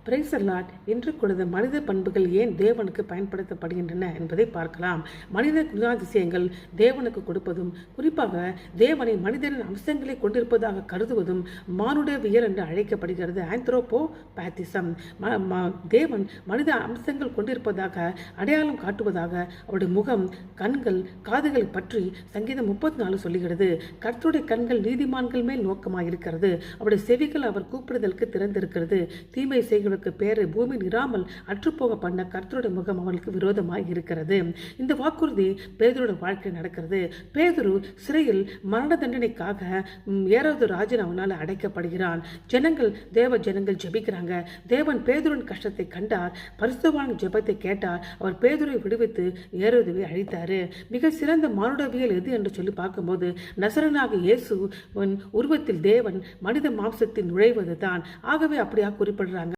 Price Lord. இன்று கொடுத்த மனித பண்புகள் ஏன் தேவனுக்கு பயன்படுத்தப்படுகின்றன என்பதை பார்க்கலாம். மனித குணாதிசயங்கள் தேவனுக்கு கொடுப்பதும், குறிப்பாக தேவனை மனிதனின் அம்சங்களை கொண்டிருப்பதாக கருதுவதும் மானுடவியல் என்று அழைக்கப்படுகிறது. ஆந்த்ரோபோபாத்திசம். தேவன் மனித அம்சங்கள் கொண்டிருப்பதாக அடையாளம் காட்டுவதாக அவருடைய முகம், கண்கள், காதுகளை பற்றி சங்கீதம் 34 சொல்லுகிறது. கர்த்தருடைய கண்கள் நீதிமான்கள் மேல் நோக்கமாக இருக்கிறது. அவருடைய செவிகள் அவர் கூப்பிடுதலுக்கு திறந்திருக்கிறது. தீமை செய்களுக்கு பேரு பூமி நிராமல் அற்றுப்போக பண்ண கர்த்தருடைய முகம் அவளுக்கு விரோதமாக இருக்கிறது. இந்த வாக்குறுதி பேதுருடைய வாழ்க்கை நடக்கிறது. பேதுரு சிறையில் மரண தண்டனைக்காக ஏறாவது ராஜன் அவனால் அடைக்கப்படுகிறான். தேவ ஜனங்கள் ஜெபிக்கிறாங்க. தேவன் பேதுருவின் கஷ்டத்தை கண்டார். பரிசுத்தவான் ஜெபத்தை கேட்டார். அவர் பேதுரை விடுவித்து ஏரோதுவை அழித்தாரு. மிக சிறந்த மானுடவியல் எது என்று சொல்லி பார்க்கும்போது நசரனாக இயேசு உருவத்தில் தேவன் மனித மாம்சத்தில் நுழைவது தான். ஆகவே அப்படியாக குறிப்பிடுறாங்க.